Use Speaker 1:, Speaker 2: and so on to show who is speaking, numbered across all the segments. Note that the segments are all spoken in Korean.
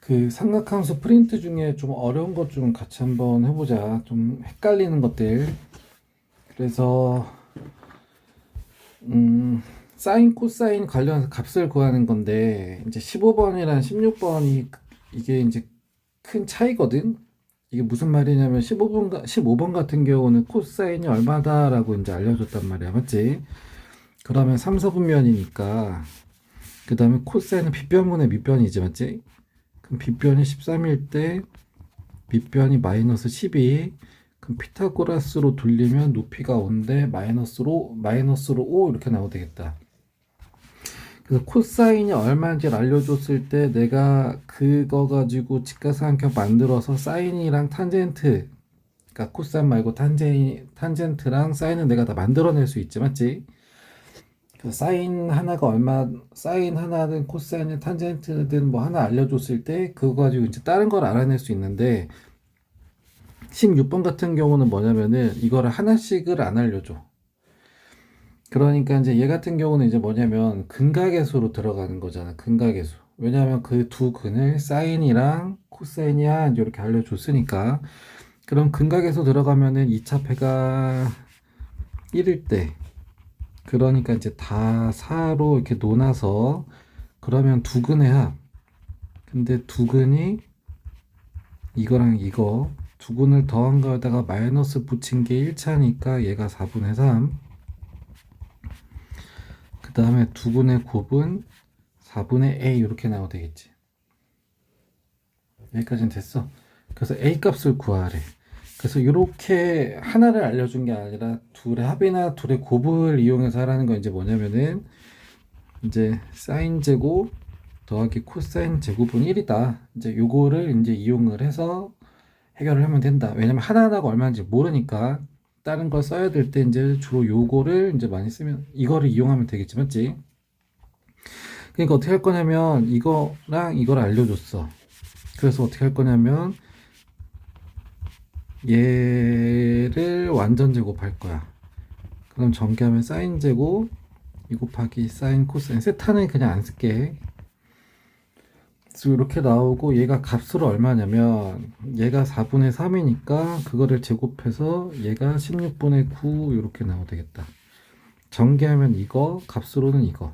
Speaker 1: 그 삼각함수 프린트 중에 좀 어려운 것 좀 같이 한번 해보자. 좀 헷갈리는 것들. 그래서 사인, 코사인 관련해서 값을 구하는 건데 이제 15번이랑 16번이 이게 이제 큰 차이거든. 이게 무슨 말이냐면 15번 같은 경우는 코사인이 얼마다라고 이제 알려줬단 말이야. 맞지? 그러면 3, 4분면이니까 그 다음에 코사인은 빗변분의 밑변이지. 맞지? 그럼 빗변이 13일 때 밑변이 마이너스 12. 그럼 피타고라스로 돌리면 높이가 5인데 마이너스로 5 이렇게 나오면 되겠다. 그래서 코사인이 얼마인지를 알려줬을 때 내가 그거 가지고 직각삼각형 만들어서 사인이랑 탄젠트, 그러니까 코사인 말고 탄젠트랑 사인은 내가 다 만들어낼 수 있지. 맞지? 그 사인 하나든 코사인은 탄젠트든 뭐 하나 알려줬을 때 그거 가지고 이제 다른 걸 알아낼 수 있는데 16번 같은 경우는 뭐냐면은 이거를 하나씩을 안 알려줘. 그러니까 이제 얘 같은 경우는 이제 뭐냐면 근각계수로 들어가는 거잖아. 근각계수. 왜냐하면 그 두 근을 사인이랑 코사인이야 이제 이렇게 알려줬으니까. 그럼 근각계수 들어가면은 2차 배가 1일 때, 그러니까 이제 다 4로 이렇게 놓아서 그러면 두 근의 합. 근데 두 근이 이거랑 이거 두 근을 더한 거에다가 마이너스 붙인 게 1차니까 얘가 4분의 3. 그 다음에 두 근의 곱은 4분의 a 이렇게 나오면 되겠지. 여기까지는 됐어. 그래서 a 값을 구하래. 그래서 이렇게 하나를 알려준 게 아니라 둘의 합이나 둘의 곱을 이용해서 하라는 건 이제 뭐냐면은 이제 사인 제곱 더하기 코사인 제곱은 1이다. 이제 요거를 이제 이용을 해서 해결을 하면 된다. 왜냐면 하나하나가 얼마인지 모르니까 다른 걸 써야 될 때 이제 주로 요거를 이제 많이 쓰면 이거를 이용하면 되겠지, 맞지? 그러니까 어떻게 할 거냐면 이거랑 이걸 알려줬어. 그래서 어떻게 할 거냐면 얘를 완전 제곱할 거야. 그럼 전개하면 사인 제곱 2 곱하기 사인 코사인 세타는 그냥 안 쓸게. 그래서 이렇게 나오고 얘가 값으로 얼마냐면 얘가 4분의 3이니까 그거를 제곱해서 얘가 16분의 9 이렇게 나오면 되겠다. 전개하면 이거 값으로는 이거.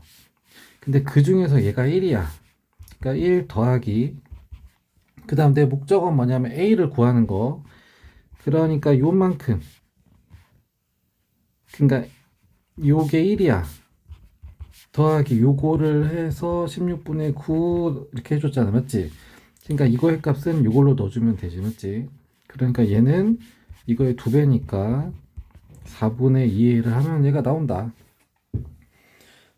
Speaker 1: 근데 그 중에서 얘가 1이야. 그러니까 1 더하기 그 다음 내 목적은 뭐냐면 a를 구하는 거. 그러니까 요만큼, 그러니까 요게 1이야 더하기 요거를 해서 16분의 9 이렇게 해줬잖아. 맞지? 그러니까 이거의 값은 요걸로 넣어주면 되지. 맞지? 그러니까 얘는 이거의 2배니까 4분의 2를 하면 얘가 나온다.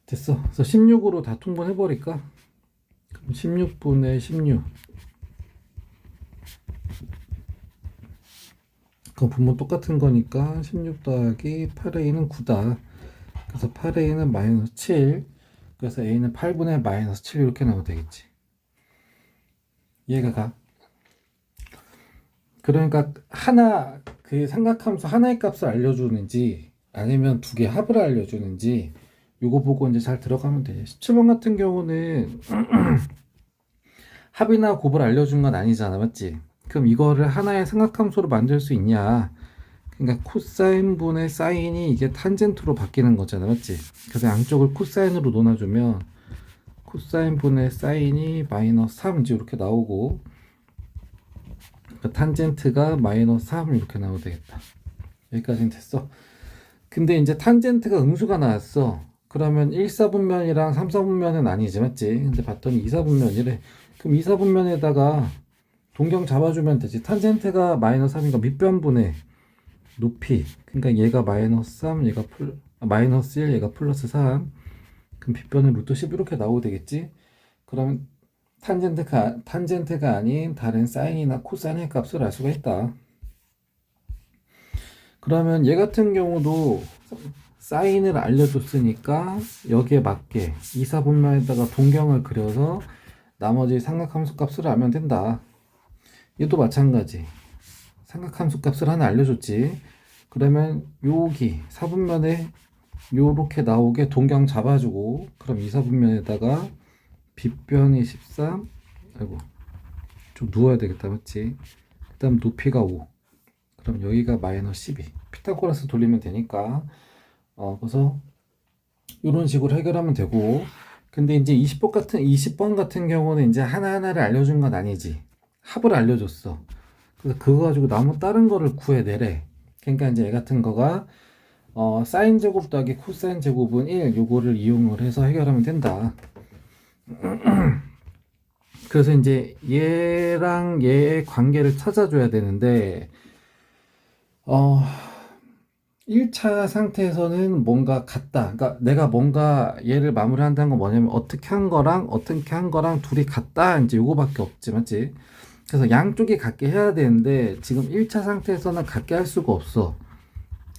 Speaker 1: 됐어. 그래서 16으로 다 통분해버릴까? 그럼 16분의 16. 그럼 분모 똑같은 거니까 16 더하기 8a는 9다. 그래서 8a는 마이너스 7. 그래서 a는 8분의 마이너스 7 이렇게 나오면 되겠지. 이해가 가? 그러니까 하나 그 삼각함수 하나의 값을 알려주는지 아니면 두 개 합을 알려주는지 요거 보고 이제 잘 들어가면 돼. 17번 같은 경우는 합이나 곱을 알려준 건 아니잖아. 맞지? 그럼 이거를 하나의 삼각함수로 만들 수 있냐? 그러니까 코사인 분의 사인이 이게 탄젠트로 바뀌는 거잖아. 맞지? 그래서 양쪽을 코사인으로 놓아주면 코사인 분의 사인이 마이너스 3 이제 이렇게 나오고 그 탄젠트가 마이너스 3 이렇게 나오면 되겠다. 여기까지는 됐어. 근데 이제 탄젠트가 음수가 나왔어. 그러면 1, 4분면이랑 3, 4분면은 아니지. 맞지? 근데 봤더니 2, 4분면이래. 그럼 2, 4분면에다가 동경 잡아주면 되지. 탄젠트가 마이너스 3이니까 밑변분의 높이. 그러니까 얘가 마이너스 3, 마이너스 1, 얘가 플러스 3. 그럼 빗변은 루트 10 이렇게 나오고 되겠지? 그러면 탄젠트가 아닌 다른 사인이나 코사인의 값을 알 수가 있다. 그러면 얘 같은 경우도 사인을 알려줬으니까 여기에 맞게 2, 4분면에다가 동경을 그려서 나머지 삼각함수 값을 알면 된다. 얘도 마찬가지. 삼각함수 값을 하나 알려줬지. 그러면 여기 4분면에 요렇게 나오게 동경 잡아주고 그럼 2, 4분면에다가 빗변이 13, 아이고 좀 누워야 되겠다, 맞지? 그 다음 높이가 5. 그럼 여기가 마이너스 12. 피타고라스 돌리면 되니까. 그래서 이런 식으로 해결하면 되고. 근데 이제 20번 같은 경우는 이제 하나하나를 알려준 건 아니지. 합을 알려줬어. 그래서 그거 가지고 나무 다른 거를 구해내래. 그러니까 이제 얘 같은 거가 사인 제곱 더하기 코사인 제곱은 1 요거를 이용을 해서 해결하면 된다. 그래서 이제 얘랑 얘의 관계를 찾아줘야 되는데 1차 상태에서는 뭔가 같다. 그러니까 내가 뭔가 얘를 마무리한다는 건 뭐냐면 어떻게 한 거랑 둘이 같다. 이제 요거밖에 없지, 맞지? 그래서 양쪽이 같게 해야 되는데 지금 1차 상태에서는 같게 할 수가 없어.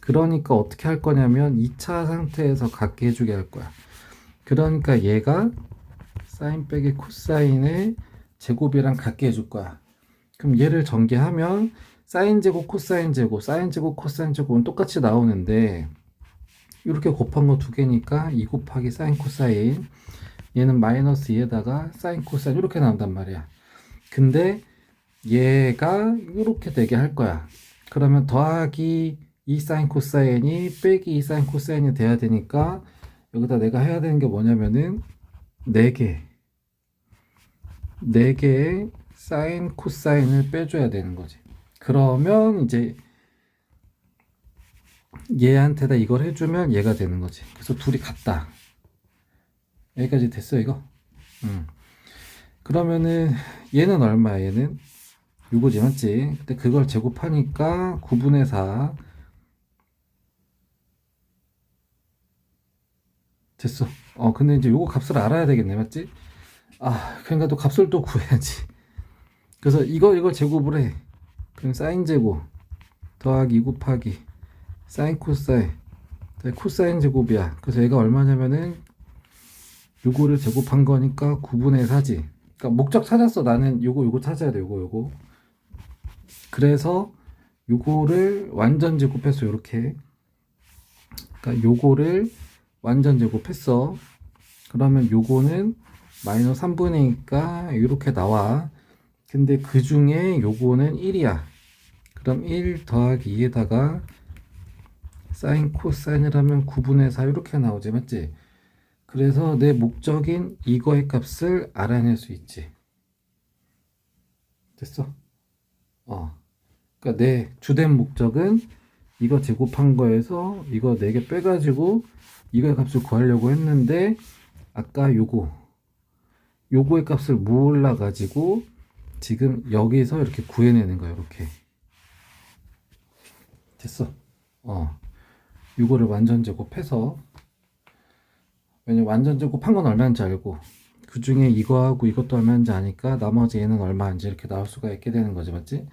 Speaker 1: 그러니까 어떻게 할 거냐면 2차 상태에서 같게 해주게 할 거야. 그러니까 얘가 사인 빼기 코사인의 제곱이랑 같게 해줄 거야. 그럼 얘를 전개하면 사인 제곱 코사인 제곱 사인 제곱 코사인 제곱은 똑같이 나오는데 이렇게 곱한 거 두 개니까 2 곱하기 사인 코사인, 얘는 마이너스 2에다가 사인 코사인 이렇게 나온단 말이야. 근데 얘가 이렇게 되게 할 거야. 그러면 더하기 2 사인 코사인이 빼기 2 사인 코사인이 돼야 되니까 여기다 내가 해야 되는 게 뭐냐면은 4개의 사인 코사인을 빼줘야 되는 거지. 그러면 이제 얘한테다 이걸 해주면 얘가 되는 거지. 그래서 둘이 같다. 여기까지 됐어 이거? 그러면은 얘는 얼마야? 얘는 요거지, 맞지? 근데 그걸 제곱하니까 9분의 4 됐어. 근데 이제 요거 값을 알아야 되겠네, 맞지? 그러니까 또 값을 또 구해야지. 그래서 이걸 제곱을 해. 그럼 사인 제곱 더하기 2 곱하기 사인 코사인 코사인 제곱이야. 그래서 얘가 얼마냐면은 요거를 제곱한 거니까 9분의 4지. 그러니까 목적 찾았어. 나는 요거 찾아야 돼. 요거. 그래서 요거를 완전 제곱했어. 요렇게. 그러니까 요거를 완전 제곱했어. 그러면 요거는 마이너스 3분의니까 이렇게 나와. 근데 그 중에 요거는 1이야. 그럼 1 더하기 2에다가 사인 코사인을 하면 9분의 4 이렇게 나오지, 맞지? 그래서 내 목적인 이거의 값을 알아낼 수 있지. 됐어? 그러니까 내 주된 목적은 이거 제곱한 거에서 이거 4개 빼가지고 이거의 값을 구하려고 했는데 아까 요거의 값을 몰라가지고 지금 여기서 이렇게 구해내는 거야. 이렇게 됐어. 요거를 완전 제곱해서, 왜냐면 완전 제곱한 건 얼마인지 알고 그 중에 이거하고 이것도 얼마인지 아니까 나머지 얘는 얼마인지 이렇게 나올 수가 있게 되는 거지, 맞지?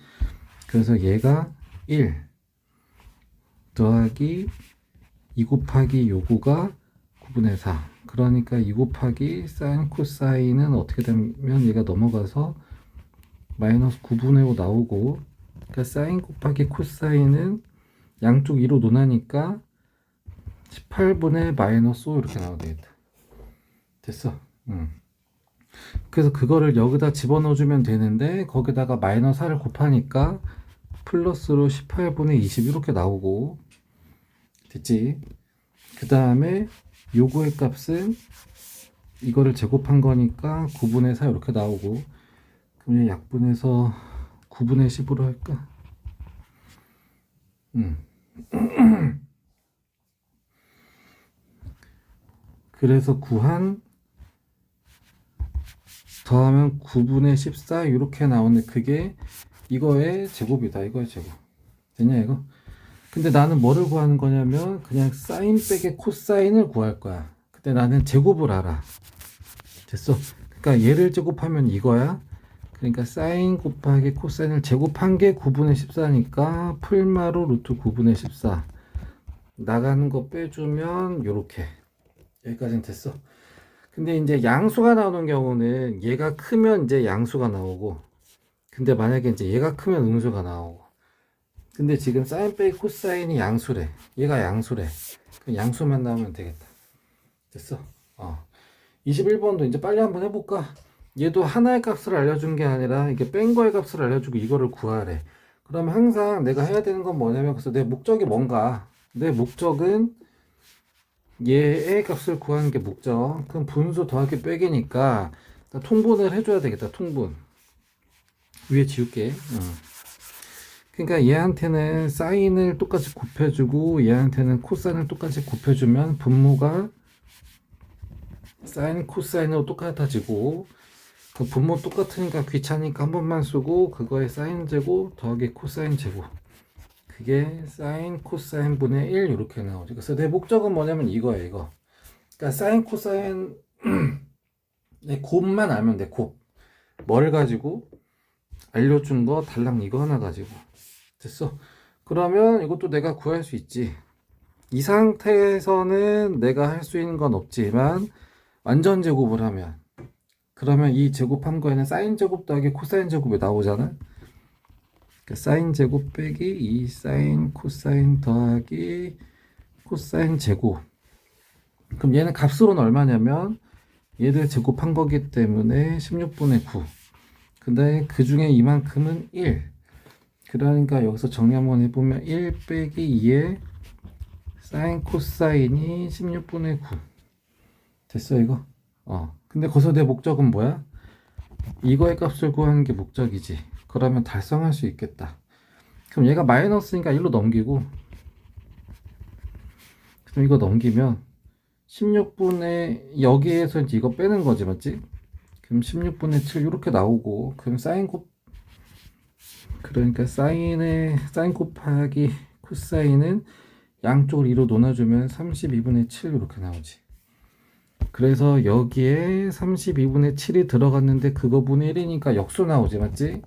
Speaker 1: 그래서 얘가 1 더하기 2 곱하기 요거가 9분의 4. 그러니까 2 곱하기 사인 코사인은 어떻게 되면 얘가 넘어가서 마이너스 9분의 5 나오고, 그러니까 사인 곱하기 코사인은 양쪽 2로 논하니까 18분의 마이너스 5 이렇게 나오게 되겠다. 됐어. 그래서 그거를 여기다 집어넣어주면 되는데 거기다가 마이너스 4를 곱하니까 플러스로 18분의 20 이렇게 나오고, 됐지? 그 다음에 요거의 값은 이거를 제곱한 거니까 9분의 4 이렇게 나오고, 그럼 약분해서 9분의 10으로 할까? 그래서 구한 더하면 9분의 14 이렇게 나오는데 그게 이거의 제곱이다. 이거의 제곱. 됐냐 이거? 근데 나는 뭐를 구하는 거냐면 그냥 사인 빼기 코사인을 구할 거야. 근데 나는 제곱을 알아. 됐어? 그러니까 얘를 제곱하면 이거야. 그러니까 사인 곱하기 코사인을 제곱한 게 9분의 14니까 풀마로 루트 9분의 14 나가는 거 빼주면 요렇게 여기까지는 됐어. 근데 이제 양수가 나오는 경우는 얘가 크면 이제 양수가 나오고, 근데 만약에 이제 얘가 크면 음수가 나오고, 근데 지금 사인 빼기 코사인이 양수래. 얘가 양수래. 그럼 양수만 나오면 되겠다. 됐어. 21번도 이제 빨리 한번 해볼까? 얘도 하나의 값을 알려준 게 아니라 이게 뺀 거의 값을 알려주고 이거를 구하래. 그러면 항상 내가 해야 되는 건 뭐냐면, 그래서 내 목적이 뭔가, 내 목적은 얘의 값을 구하는 게 목적. 그럼 분수 더하기 빼기니까 통분을 해줘야 되겠다. 통분 위에 지울게. 그러니까 얘한테는 사인을 똑같이 곱해주고 얘한테는 코사인을 똑같이 곱해주면 분모가 사인 코사인으로 똑같아지고, 그 분모 똑같으니까 귀찮으니까 한 번만 쓰고, 그거에 사인 제곱 더하기 코사인 제곱, 그게 사인 코사인 분의 1 이렇게 나오죠. 그래서 내 목적은 뭐냐면 이거예요. 이거. 그러니까 사인 코사인 의 곱만 알면 돼. 곱. 뭘 가지고? 알려준 거 달랑 이거 하나 가지고. 됐어. 그러면 이것도 내가 구할 수 있지. 이 상태에서는 내가 할 수 있는 건 없지만 완전 제곱을 하면, 그러면 이 제곱한 거에는 사인 제곱 더하기 코사인 제곱이 나오잖아. 그러니까 사인 제곱 빼기 이 사인 코사인 더하기 코사인 제곱. 그럼 얘는 값으로는 얼마냐면 얘들 제곱한 거기 때문에 16분의 9. 근데 그 중에 이만큼은 1. 그러니까 여기서 정리 한번 해보면 1 빼기 2에 사인 코사인이 16분의 9. 됐어 이거? 근데 거기서 내 목적은 뭐야? 이거의 값을 구하는 게 목적이지. 그러면 달성할 수 있겠다. 그럼 얘가 마이너스니까 1로 넘기고, 그럼 이거 넘기면 16분의 여기에서 이제 이거 빼는 거지, 맞지? 그럼 16분의 7 이렇게 나오고, 그럼 사인 그러니까 사인 곱하기 코사인은 양쪽을 2로 나눠주면 32분의 7 이렇게 나오지. 그래서 여기에 32분의 7이 들어갔는데 그거 분의 1이니까 역수 나오지, 맞지?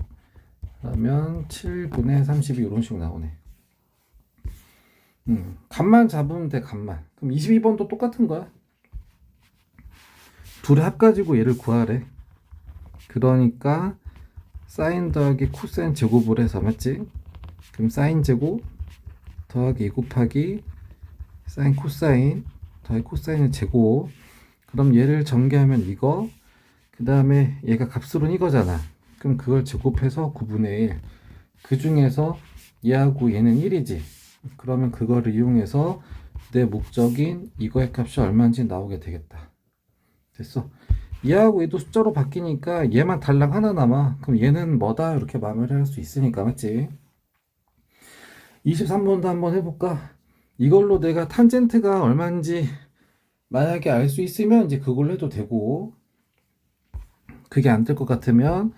Speaker 1: 그러면 7분의 32 이런 식으로 나오네. 값만 잡으면 돼, 값만. 그럼 22번도 똑같은 거야. 둘의 합 가지고 얘를 구하래. 그러니까 사인 더하기 코사인 제곱을 해서, 맞지? 그럼 사인 제곱 더하기 2 곱하기 사인 코사인 더하기 코사인의 제곱. 그럼 얘를 전개하면 이거, 그 다음에 얘가 값으로는 이거잖아. 그럼 그걸 제곱해서 9분의 1. 그 중에서 얘하고 얘는 1이지. 그러면 그거를 이용해서 내 목적인 이거의 값이 얼마인지 나오게 되겠다. 됐어. 얘하고 얘도 숫자로 바뀌니까 얘만 달랑 하나 남아. 그럼 얘는 뭐다? 이렇게 마무리할 수 있으니까, 맞지? 23번도 한번 해볼까? 이걸로 내가 탄젠트가 얼마인지 만약에 알 수 있으면 이제 그걸로 해도 되고, 그게 안 될 것 같으면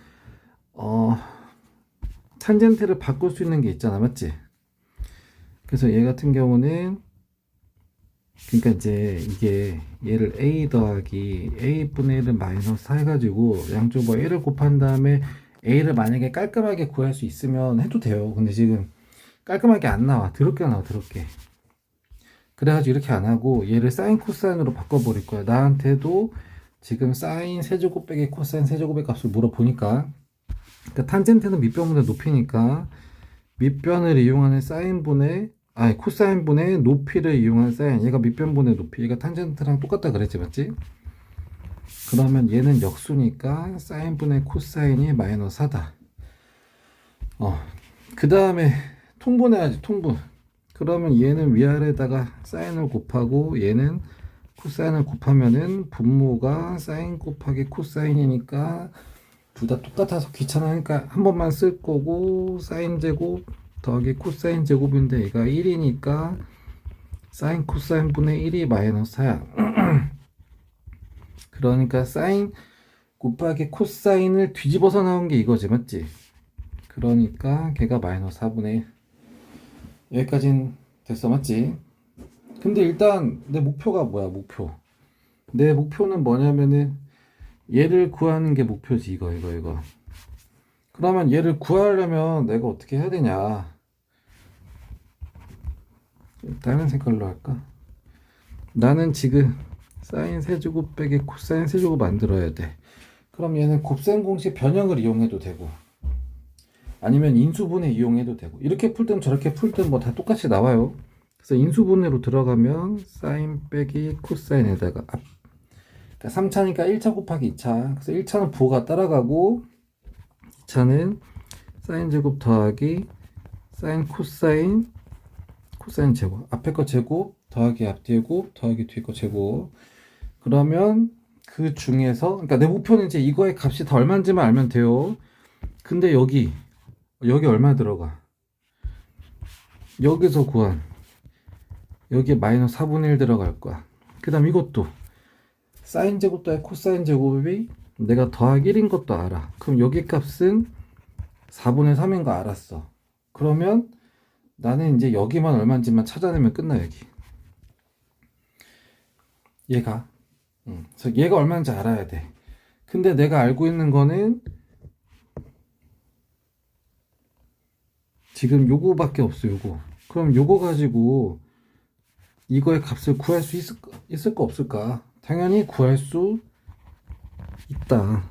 Speaker 1: 탄젠트를 바꿀 수 있는 게 있잖아, 맞지? 그래서 얘 같은 경우는, 그러니까 이제 이게 얘를 a 더하기 a분의 1을 마이너스 4 해가지고 양쪽 뭐 1을 곱한 다음에 a를 만약에 깔끔하게 구할 수 있으면 해도 돼요. 근데 지금 깔끔하게 안 나와. 더럽게 나와, 더럽게. 그래가지고 이렇게 안 하고 얘를 사인 코사인으로 바꿔버릴 거야. 나한테도 지금 사인 세제곱 빼기 코사인 세제곱의 값을 물어보니까, 그러니까 탄젠트는 밑변분의 높이니까 밑변을 이용하는 코사인분의 높이를 이용한 사인, 얘가 밑변분의 높이, 얘가 탄젠트랑 똑같다 그랬지, 맞지? 그러면 얘는 역수니까 사인분의 코사인이 마이너스 4다. 그 다음에 통분해야지, 통분. 그러면 얘는 위아래에다가 사인을 곱하고 얘는 코사인을 곱하면은 분모가 사인 곱하기 코사인이니까 둘 다 똑같아서 귀찮으니까 한 번만 쓸 거고, 사인 제곱 더하기 코사인 제곱인데 얘가 1이니까 사인 코사인 분의 1이 마이너스 4야. 그러니까 사인 곱하기 코사인을 뒤집어서 나온 게 이거지, 맞지? 그러니까 걔가 마이너스 4분의 1. 여기까진 됐어, 맞지? 근데 일단 내 목표가 뭐야, 목표. 내 목표는 뭐냐면은 얘를 구하는 게 목표지, 이거. 그러면 얘를 구하려면 내가 어떻게 해야 되냐? 다른 색깔로 할까? 나는 지금 사인 세제곱 빼기 코사인 세제곱 만들어야 돼. 그럼 얘는 곱셈 공식 변형을 이용해도 되고, 아니면 인수분해 이용해도 되고, 이렇게 풀든 저렇게 풀든 뭐 다 똑같이 나와요. 그래서 인수분해로 들어가면 사인 빼기 코사인에다가 그러니까 3차니까 1차 곱하기 2차. 그래서 1차는 부호가 따라가고 2차는 사인 제곱 더하기 사인 코사인 제곱. 앞에 거 제곱 더하기 앞뒤에 곱 더하기 뒤에 거 제곱. 그러면 그 중에서 그러니까 내 목표는 이제 이거의 값이 다 얼마인지만 알면 돼요. 근데 여기 얼마 들어가? 여기서 구한 여기에 마이너스 4분의 1 들어갈 거야. 그 다음 이것도 사인 제곱 더하기 코사인 제곱이 내가 더하기 1인 것도 알아. 그럼 여기 값은 4분의 3인 거 알았어. 그러면 나는 이제 여기만 얼마인지만 찾아내면 끝나. 여기 얘가 그래서 얘가 얼마인지 알아야 돼. 근데 내가 알고 있는 거는 지금 요거밖에 없어. 요거. 그럼 요거 가지고 이거의 값을 구할 수 있을까 없을까? 당연히 구할 수 있다.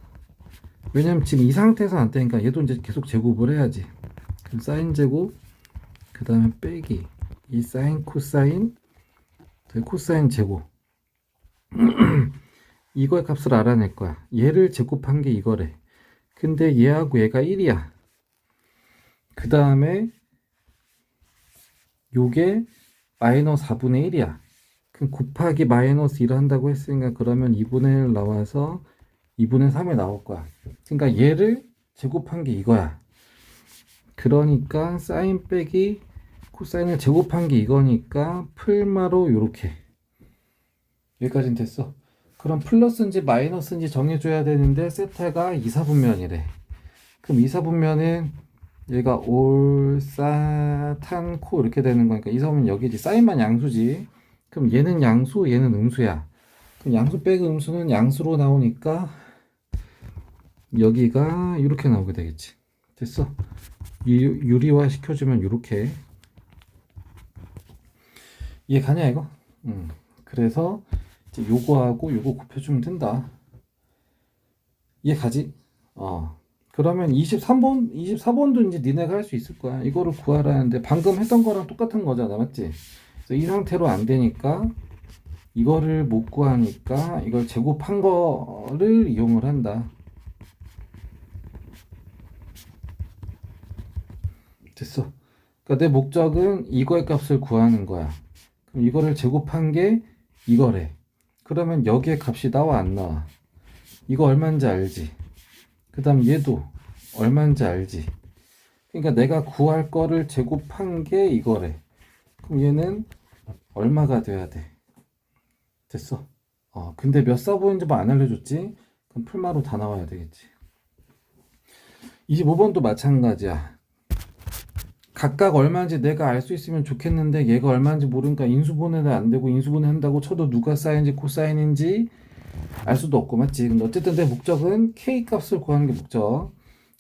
Speaker 1: 왜냐면 지금 이 상태에서 안 되니까 얘도 이제 계속 제곱을 해야지. 그럼 사인 제곱 그 다음에 빼기 이 사인 코사인 코사인 제곱 이거의 값을 알아낼 거야. 얘를 제곱한 게 이거래. 근데 얘하고 얘가 1이야. 그 다음에 요게 마이너스 4분의 1이야. 그럼 곱하기 마이너스 1을 한다고 했으니까 그러면 2분의 1 나와서 2분의 3이 나올 거야. 그러니까 얘를 제곱한 게 이거야. 그러니까 사인 빼기 코사인을 제곱한 게 이거니까 풀마로 요렇게. 여기까지는 됐어. 그럼 플러스인지 마이너스인지 정해줘야 되는데 세타가 이사분면이래. 그럼 이사분면은 얘가 올사탄코 이렇게 되는 거니까 이사분면 여기지. 사인만 양수지. 그럼 얘는 양수, 얘는 음수야. 그럼 양수 빼기 음수는 양수로 나오니까 여기가 이렇게 나오게 되겠지. 됐어. 유리화 시켜주면 이렇게. 이해 가냐 이거? 그래서 이제 요거하고 요거 곱해주면 된다. 이해 가지? 그러면 24번도 이제 니네가 할 수 있을 거야. 이거를 구하라는데 방금 했던 거랑 똑같은 거잖아, 맞지? 그래서 이 상태로 안 되니까 이거를 못 구하니까 이걸 제곱한 거를 이용을 한다. 됐어. 그러니까 내 목적은 이거의 값을 구하는 거야. 그럼 이거를 제곱한 게 이거래. 그러면 여기에 값이 나와 안 나와? 이거 얼마인지 알지? 그 다음 얘도 얼마인지 알지? 그러니까 내가 구할 거를 제곱한 게 이거래. 그럼 얘는 얼마가 돼야 돼? 됐어. 근데 몇 사보인지 뭐 안 알려줬지? 그럼 풀마로 다 나와야 되겠지. 25번도 마찬가지야. 각각 얼마인지 내가 알 수 있으면 좋겠는데 얘가 얼마인지 모르니까 인수분해도 안 되고 인수분해 한다고 쳐도 누가 사인인지 코사인인지 알 수도 없고 맞지? 근데 어쨌든 내 목적은 K 값을 구하는 게 목적.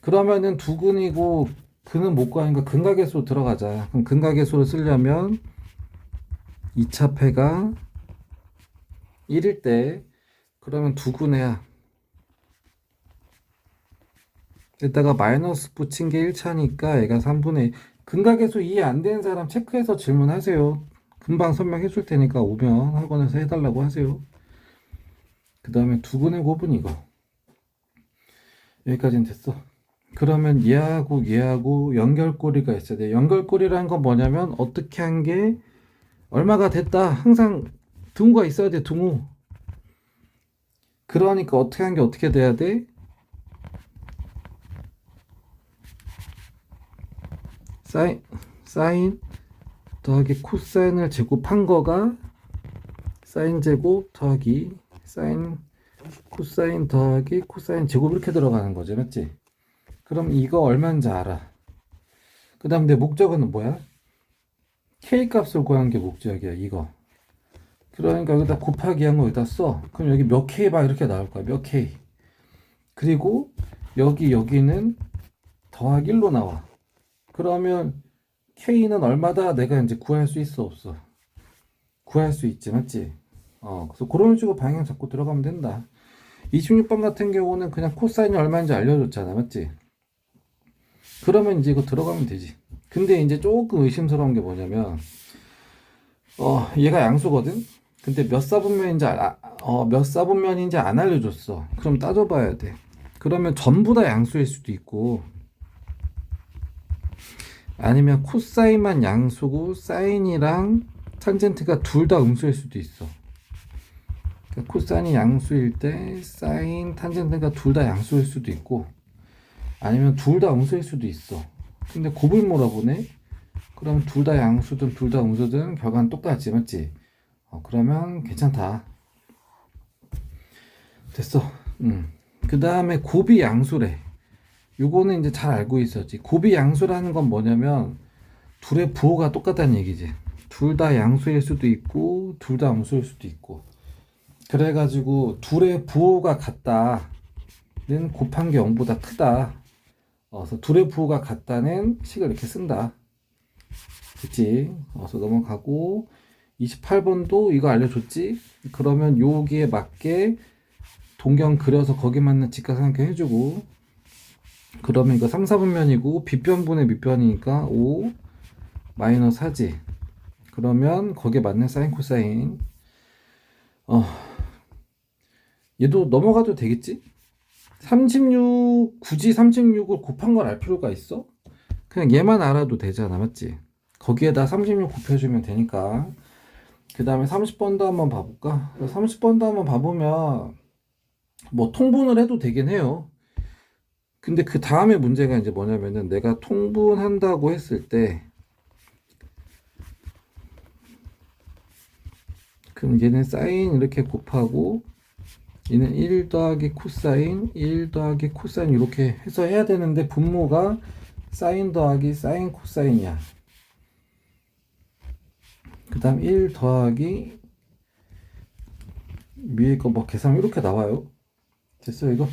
Speaker 1: 그러면은 두근이고 근은 못 구하니까 근각계수로 들어가자. 그럼 근각계수를 쓰려면 2차 패가 1일 때 그러면 두근해야 여기다가 마이너스 붙인 게 1차니까 얘가 3분의 1. 근각계수 이해 안 되는 사람 체크해서 질문하세요. 금방 설명해 줄 테니까 오면 학원에서 해달라고 하세요. 그 다음에 두근의 곱은 이거. 여기까지는 됐어. 그러면 얘하고 연결고리가 있어야 돼. 연결고리라는 건 뭐냐면 어떻게 한 게 얼마가 됐다. 항상 등호가 있어야 돼. 등호. 그러니까 어떻게 한 게 어떻게 돼야 돼? 사인 더하기 코사인을 제곱한 거가 사인 제곱 더하기 사인 코사인 더하기 코사인 제곱 이렇게 들어가는 거지, 맞지? 그럼 이거 얼마인지 알아. 그 다음 내 목적은 뭐야? K 값을 구하는 게 목적이야, 이거. 그러니까 여기다 곱하기 한 거 여기다 써. 그럼 여기 몇 K 막 이렇게 나올 거야, 몇 K. 그리고 여기는 더하기 1로 나와. 그러면 K는 얼마다 내가 이제 구할 수 있어, 없어? 구할 수 있지, 맞지? 그래서 그런 식으로 방향 잡고 들어가면 된다. 26번 같은 경우는 그냥 코사인이 얼마인지 알려줬잖아, 맞지? 그러면 이제 이거 들어가면 되지. 근데 이제 조금 의심스러운 게 뭐냐면, 얘가 양수거든? 근데 몇 사분면인지 몇 사분면인지 안 알려줬어. 그럼 따져봐야 돼. 그러면 전부 다 양수일 수도 있고, 아니면 코사인만 양수고 사인이랑 탄젠트가 둘 다 음수일 수도 있어. 그러니까 코사인이 양수일 때 사인, 탄젠트가 둘 다 양수일 수도 있고, 아니면 둘 다 음수일 수도 있어. 근데 곱을 물어보네. 그럼 둘 다 양수든 둘 다 음수든 결과는 똑같지, 맞지? 그러면 괜찮다. 됐어. 그 다음에 곱이 양수래. 요거는 이제 잘 알고 있었지. 곱이 양수라는 건 뭐냐면 둘의 부호가 똑같다는 얘기지. 둘 다 양수일 수도 있고 둘 다 음수일 수도 있고. 그래가지고 둘의 부호가 같다는 곱한 게 0보다 크다. 그래서 둘의 부호가 같다는 식을 이렇게 쓴다. 됐지? 그래서 넘어가고 28번도 이거 알려줬지? 그러면 여기에 맞게 동경 그려서 거기 맞는 직각삼각형 해주고, 그러면 이거 3, 4분면이고 빗변분의 밑변이니까 5 마이너스 4지. 그러면 거기에 맞는 사인 코사인. 얘도 넘어가도 되겠지? 36 굳이 36을 곱한 걸 알 필요가 있어? 그냥 얘만 알아도 되잖아, 맞지? 거기에다 36 곱해주면 되니까. 그 다음에 30번도 한번 봐볼까? 30번도 한번 봐보면 뭐 통분을 해도 되긴 해요. 근데 그 다음에 문제가 이제 뭐냐면은 내가 통분한다고 했을 때, 그럼 얘는 사인 이렇게 곱하고 얘는 1 더하기 코사인 1 더하기 코사인 이렇게 해서 해야 되는데 분모가 사인 더하기 사인 코사인이야. 그 다음 1 더하기 위에 거 뭐 계산 이렇게 나와요. 됐어 이거?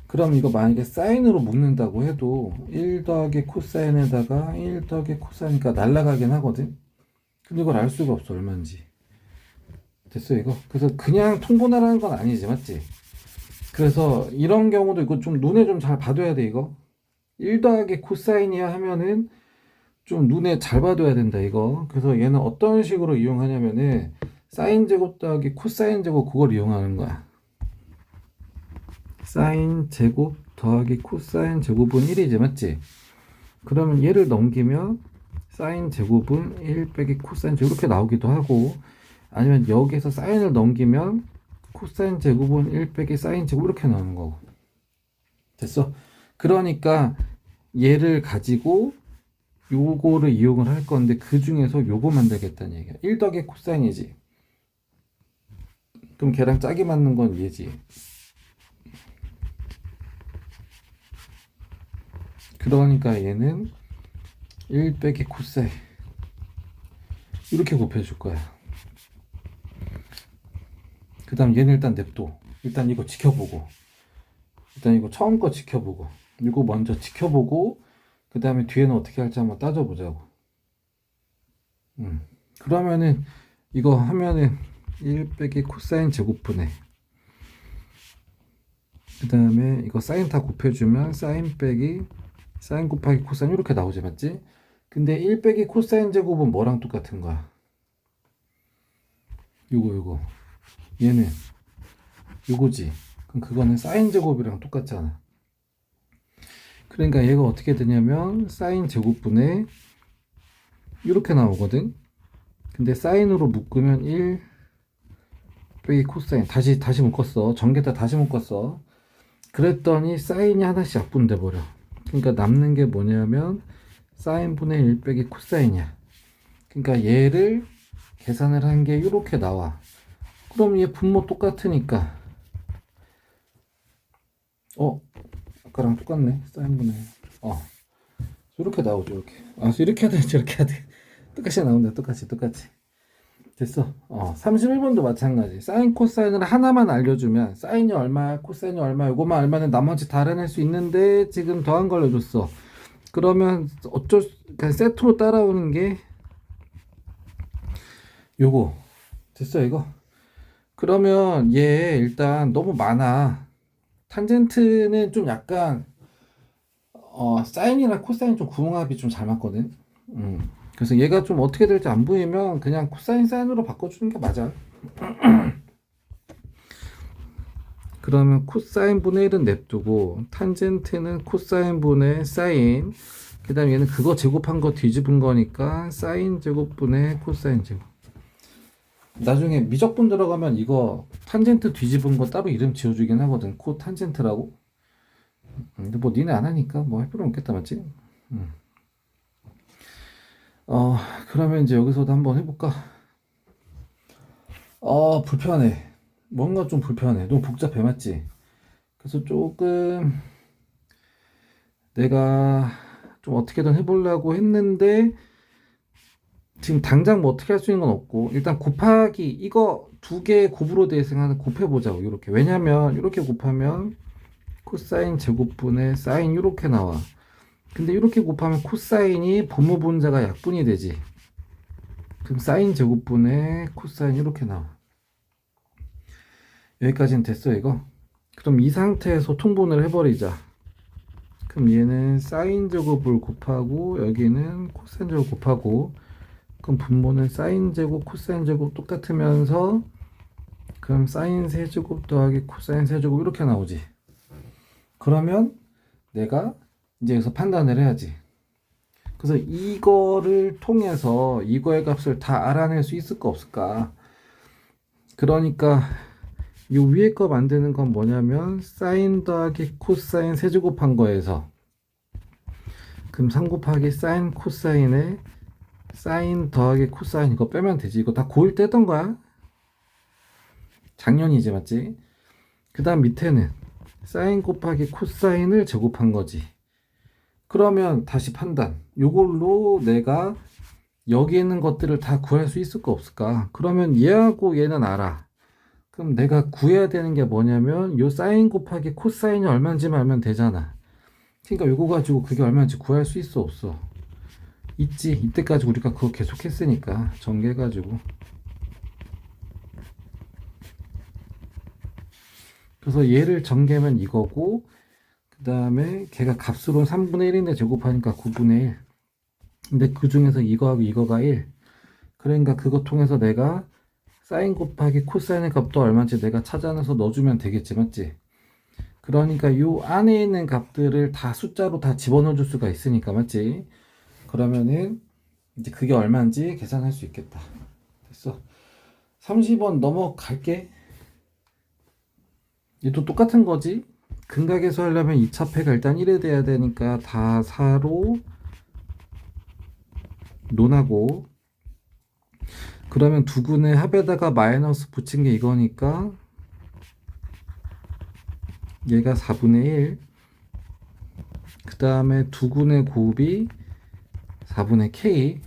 Speaker 1: 그럼 이거 만약에 사인으로 묶는다고 해도 1 더하기 코사인에다가 1 더하기 코사인이니까 날라가긴 하거든. 근데 이걸 알 수가 없어 얼마인지. 됐어 이거? 그래서 그냥 통분하라는 건 아니지, 맞지? 그래서 이런 경우도 이거 좀 눈에 좀 잘 봐둬야 돼 이거. 1 더하기 코사인이야 하면은 좀 눈에 잘 봐둬야 된다 이거. 그래서 얘는 어떤 식으로 이용하냐면은 사인 제곱 더하기 코사인 제곱 그걸 이용하는 거야. 사인 제곱 더하기 코사인 제곱은 1이지, 맞지? 그러면 얘를 넘기면 사인 제곱은 1 빼기 코사인 제곱 이렇게 나오기도 하고, 아니면 여기에서 사인을 넘기면 코사인 제곱은 1 빼기 사인 제곱 이렇게 나오는 거고. 됐어? 그러니까 얘를 가지고 요거를 이용을 할 건데 그 중에서 요거 만들겠다는 얘기야. 1 더하기 코사인이지. 그럼 걔랑 짝이 맞는 건 얘지. 그러니까 얘는 1 빼기 코사인 이렇게 곱해줄 거야. 그 다음 얘는 일단 냅둬. 일단 이거 지켜보고, 일단 이거 처음 거 지켜보고, 이거 먼저 지켜보고 그 다음에 뒤에는 어떻게 할지 한번 따져보자고. 그러면은 이거 하면은 1 빼기 코사인 제곱분에, 그 다음에 이거 사인 다 곱해주면 사인 빼기 사인 곱하기 코사인 이렇게 나오지, 맞지? 근데 1 빼기 코사인 제곱은 뭐랑 똑같은 거야? 요거 얘는 요거지. 그럼 그거는 사인 제곱이랑 똑같잖아. 그러니까 얘가 어떻게 되냐면 사인 제곱분에 이렇게 나오거든. 근데 사인으로 묶으면 1 빼기 코사인 다시 묶었어. 전개다 다시 묶었어. 그랬더니 사인이 하나씩 약분돼 버려. 그러니까 남는 게 뭐냐면 사인분의 1 빼기 코사인이야. 그러니까 얘를 계산을 한 게 이렇게 나와. 그럼 얘 분모 똑같으니까 아까랑 똑같네. 사인분의 이렇게 나오죠. 이렇게 이렇게 하든 저렇게 하든 똑같이 나온다. 똑같이 됐어. 31번도 마찬가지. 사인 코사인을 하나만 알려주면 사인이 얼마 코사인이 얼마 요거만 알면은 나머지 다 알아낼 수 있는데 지금 더한 걸 알려줬어. 그러면 그냥 세트로 따라오는 게 요거. 됐어 이거. 그러면 얘 일단 너무 많아. 탄젠트는 좀 약간 사인이랑 코사인 좀 구분합이 좀 잘 맞거든. 그래서 얘가 좀 어떻게 될지 안 보이면 그냥 코사인 사인으로 바꿔주는 게 맞아. 그러면 코사인 분의 1은 냅두고 탄젠트는 코사인 분의 사인, 그 다음에 얘는 그거 제곱한 거 뒤집은 거니까 사인 제곱 분의 코사인 제곱. 나중에 미적분 들어가면 이거 탄젠트 뒤집은 거 따로 이름 지어주긴 하거든. 코 탄젠트라고. 근데 뭐 니네 안 하니까 뭐 할 필요 없겠다, 맞지? 어, 그러면 이제 여기서도 한번 해볼까? 불편해. 뭔가 좀 불편해. 너무 복잡해, 맞지? 그래서 조금 내가 좀 어떻게든 해보려고 했는데 지금 당장 뭐 어떻게 할 수 있는 건 없고 일단 곱하기 이거 두 개의 곱으로 대칭하는 곱해보자고. 이렇게. 왜냐면 이렇게 곱하면 코사인 제곱분의 사인 이렇게 나와. 근데 이렇게 곱하면 코사인이 분모분자가 약분이 되지. 그럼 사인 제곱분의 코사인 이렇게 나와. 여기까지는 됐어 이거. 그럼 이 상태에서 통분을 해버리자. 그럼 얘는 사인 제곱을 곱하고 여기는 코사인 제곱 곱하고, 그럼 분모는 사인 제곱 코사인 제곱 똑같으면서 그럼 사인 세제곱 더하기 코사인 세제곱 이렇게 나오지. 그러면 내가 이제 여기서 판단을 해야지. 그래서 이거를 통해서 이거의 값을 다 알아낼 수 있을까 없을까. 그러니까 이 위에 거 만드는 건 뭐냐면 사인 더하기 코사인 세제곱한 거에서 그럼 3 곱하기 사인 코사인에 사인 더하기 코사인 이거 빼면 되지. 이거 다 고1 때 했던 거야. 작년이지, 맞지? 그 다음 밑에는 사인 곱하기 코사인을 제곱한 거지. 그러면 다시 판단. 요걸로 내가 여기 있는 것들을 다 구할 수 있을까 없을까? 그러면 얘하고 얘는 알아. 그럼 내가 구해야 되는 게 뭐냐면 요 사인 곱하기 코사인이 얼마인지만 알면 되잖아. 그러니까 요거 가지고 그게 얼마인지 구할 수 있어 없어? 있지. 이때까지 우리가 그거 계속 했으니까 전개해가지고. 그래서 얘를 전개하면 이거고, 그 다음에 걔가 값으로 3분의 1인데 제곱하니까 9분의 1. 근데 그 중에서 이거하고 이거가 1. 그러니까 그거 통해서 내가 사인 곱하기 코사인의 값도 얼마인지 내가 찾아내서 넣어주면 되겠지, 맞지? 그러니까 요 안에 있는 값들을 다 숫자로 다 집어넣어 줄 수가 있으니까, 맞지? 그러면은 이제 그게 얼마인지 계산할 수 있겠다. 됐어. 30원 넘어갈게. 얘도 똑같은 거지. 근각에서 하려면 2차 패가 일단 1에 돼야 되니까 다 4로 논하고, 그러면 두근의 합에다가 마이너스 붙인 게 이거니까 얘가 4분의 1, 그 다음에 두근의 곱이 4분의 k.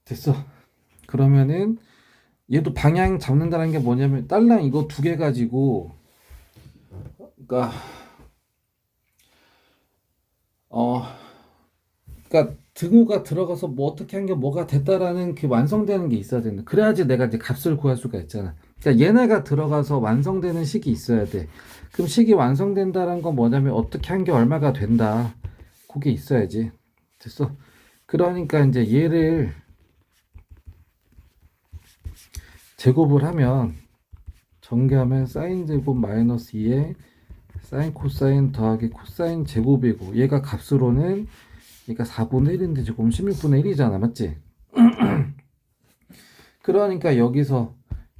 Speaker 1: 됐어. 그러면은 얘도 방향 잡는다는 게 뭐냐면 딸랑 이거 두 개 가지고, 그러니까 그러니까 등호가 들어가서 뭐 어떻게 한 게 뭐가 됐다라는 그 완성되는 게 있어야 된다. 그래야지 내가 이제 값을 구할 수가 있잖아. 그러니까 얘네가 들어가서 완성되는 식이 있어야 돼. 그럼 식이 완성된다는 건 뭐냐면 어떻게 한 게 얼마가 된다. 그게 있어야지. 됐어. 그러니까 이제 얘를 제곱을 하면 전개하면 사인 제곱 마이너스 2에 사인 코사인 더하기 코사인 제곱이고, 얘가 값으로는 얘가 4분의 1인데 지금 16분의 1이잖아, 맞지? 그러니까 여기서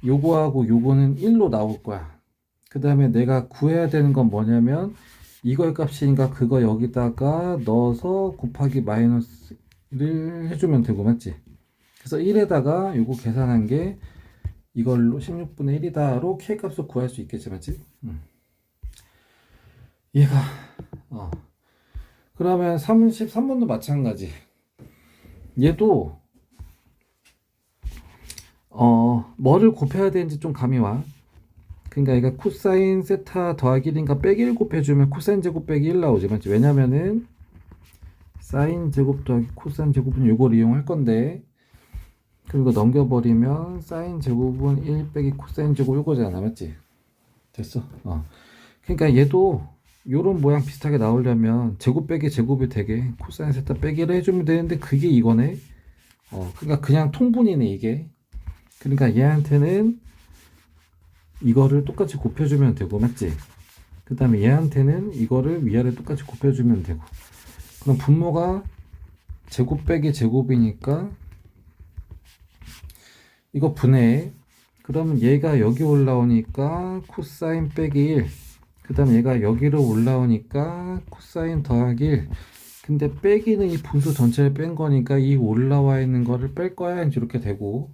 Speaker 1: 요거하고 요거는 1로 나올 거야. 그 다음에 내가 구해야 되는 건 뭐냐면 이거의 값이니까 그거 여기다가 넣어서 곱하기 마이너스를 해주면 되고, 맞지? 그래서 1에다가 요거 계산한 게 이걸로 16분의 1이다로 k 값을 구할 수 있겠지, 맞지? 얘가 그러면 33번도 마찬가지. 얘도 뭐를 곱해야 되는지 좀 감이 와. 그러니까 얘가 코사인 세타 더하기 1인가 빼기 1 곱해주면 코사인 제곱 빼기 1 나오지, 맞지? 왜냐면은 사인 제곱 더하기 코사인 제곱은 요걸 이용할 건데, 그리고 넘겨버리면 사인 제곱은 1 빼기 코사인 제곱 요거잖아, 맞지? 됐어. 그러니까 얘도 요런 모양 비슷하게 나오려면 제곱 빼기 제곱이 되게 코사인 세타 빼기를 해주면 되는데 그게 이거네. 그러니까 그냥 통분이네 이게. 그러니까 얘한테는 이거를 똑같이 곱해주면 되고, 맞지? 그 다음에 얘한테는 이거를 위아래 똑같이 곱해주면 되고. 그럼 분모가 제곱 빼기 제곱이니까 이거 분해. 그러면 얘가 여기 올라오니까 코사인 빼기 1. 그 다음에 얘가 여기로 올라오니까 코사인 더하기 1. 근데 빼기는 이 분수 전체를 뺀 거니까 이 올라와 있는 거를 뺄 거야. 이제 이렇게 되고.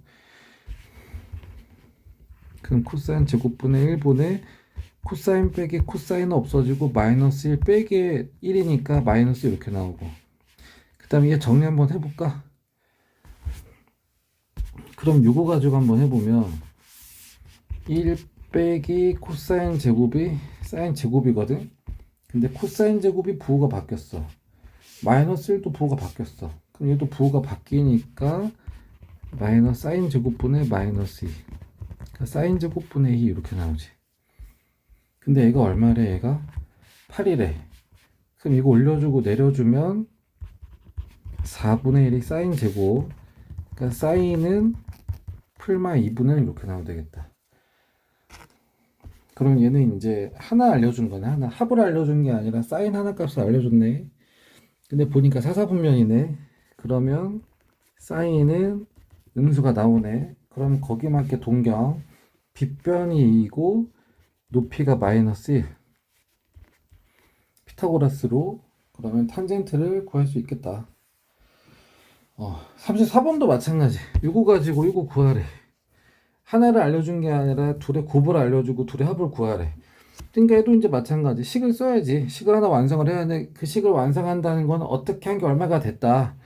Speaker 1: 그럼 코사인 제곱분의 1분의 코사인 빼기 코사인은 없어지고 마이너스 1 빼기 1이니까 마이너스 이렇게 나오고. 그 다음에 얘 정리 한번 해볼까? 그럼 요거 가지고 한번 해보면 1 빼기 코사인 제곱이 사인 제곱이거든. 근데 코사인 제곱이 부호가 바뀌었어. 마이너스 1도 부호가 바뀌었어. 그럼 얘도 부호가 바뀌니까 마이너스 사인 제곱분의 마이너스 2. 그러니까 사인 제곱분의 2 이렇게 나오지. 근데 얘가 얼마래? 얘가 8이래. 그럼 이거 올려주고 내려주면 4분의 1이 사인 제곱. 그러니까 사인은 풀마 2분의 1 이렇게 나오면 되겠다. 그럼 얘는 이제 하나 알려준 거네. 하나 합을 알려준 게 아니라 사인 하나 값을 알려줬네. 근데 보니까 사사분면이네. 그러면 사인은 음수가 나오네. 그럼 거기에 맞게 동경 빗변이 2이고 높이가 마이너스 1. 피타고라스로 그러면 탄젠트를 구할 수 있겠다. 34번도 마찬가지. 이거 가지고 이거 구하래. 하나를 알려준 게 아니라 둘의 곱을 알려주고 둘의 합을 구하래. 그러니까 얘도 이제 마찬가지. 식을 써야지. 식을 하나 완성을 해야 돼. 그 식을 완성한다는 건 어떻게 한 게 얼마가 됐다.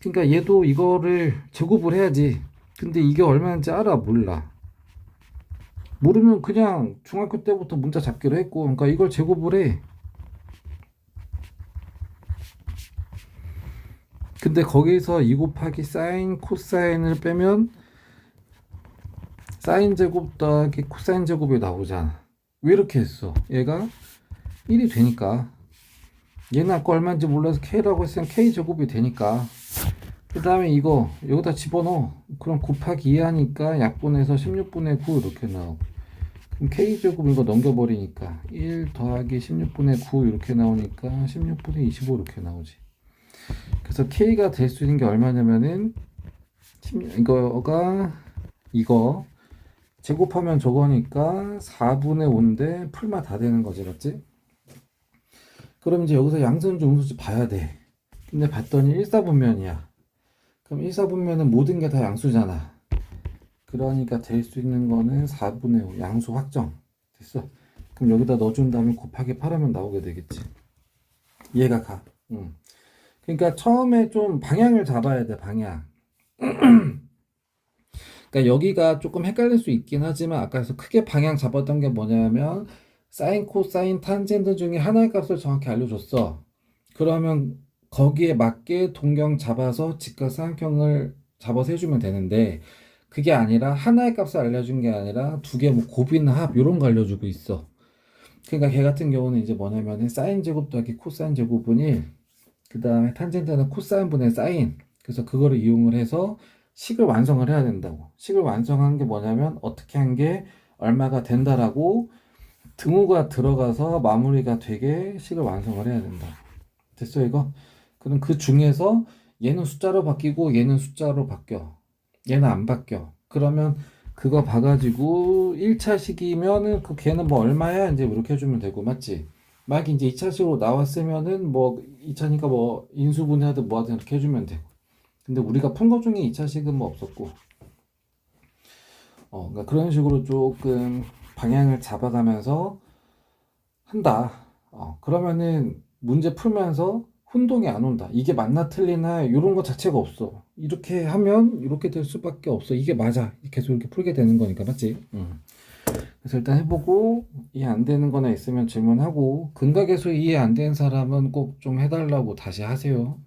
Speaker 1: 그러니까 얘도 이거를 제곱을 해야지. 근데 이게 얼마인지 알아? 몰라. 모르면 그냥 중학교 때부터 문자 잡기로 했고, 그러니까 이걸 제곱을 해. 근데 거기서 2 곱하기 사인 코사인을 빼면 사인 제곱 더하기 코사인 제곱이 나오잖아. 왜 이렇게 했어? 얘가 1이 되니까. 얘는 아까 얼마인지 몰라서 K라고 했으면 K 제곱이 되니까. 그 다음에 이거 여기다 집어넣어. 그럼 곱하기 2 하니까 약분해서 16분의 9 이렇게 나오고. 그럼 K 제곱 이거 넘겨버리니까 1 더하기 16분의 9 이렇게 나오니까 16분의 25 이렇게 나오지. 그래서 K가 될 수 있는 게 얼마냐면은 이거 제곱하면 저거니까 4분의 5인데 풀마 다 되는 거지, 맞지? 그럼 이제 여기서 양수인지 음수인지 봐야 돼. 근데 봤더니 1사분면이야. 그럼 1사분면은 모든 게 다 양수잖아. 그러니까 될 수 있는 거는 4분의 5 양수 확정. 됐어. 그럼 여기다 넣어준 다음에 곱하기 8하면 나오게 되겠지. 얘가 가. 그러니까 처음에 좀 방향을 잡아야 돼, 방향. 그러니까 여기가 조금 헷갈릴 수 있긴 하지만 아까서 크게 방향 잡았던 게 뭐냐면 사인, 코사인, 탄젠트 중에 하나의 값을 정확히 알려줬어. 그러면 거기에 맞게 동경 잡아서 직각삼각형을 잡아서 해주면 되는데 그게 아니라 하나의 값을 알려준 게 아니라 두 개 뭐 곱이나 합 이런 거 알려주고 있어. 그러니까 걔 같은 경우는 이제 뭐냐면 사인 제곱 더하기 코사인 제곱분이 1. 그 다음에 탄젠트는 코사인 분의 사인. 그래서 그거를 이용을 해서 식을 완성을 해야 된다고. 식을 완성한 게 뭐냐면 어떻게 한 게 얼마가 된다라고 등호가 들어가서 마무리가 되게 식을 완성을 해야 된다. 됐어 이거? 그럼 그 중에서 얘는 숫자로 바뀌고 얘는 숫자로 바뀌어. 얘는 안 바뀌어. 그러면 그거 봐가지고 1차식이면은 그 걔는 뭐 얼마야? 이제 이렇게 해주면 되고 맞지? 막 이제 2차식으로 나왔으면은 뭐 2차니까 뭐 인수분해하든 뭐하든 이렇게 해주면 되고. 근데 우리가 푼 것 중에 2차식은 뭐 없었고. 그러니까 그런 식으로 조금 방향을 잡아가면서 한다. 그러면은 문제 풀면서 혼동이 안 온다. 이게 맞나 틀리나 이런 거 자체가 없어. 이렇게 하면 이렇게 될 수밖에 없어. 이게 맞아. 계속 이렇게 풀게 되는 거니까 맞지? 그래서 일단 해보고 이해 안 되는 거나 있으면 질문하고 근각에서 이해 안 되는 사람은 꼭 좀 해달라고 다시 하세요.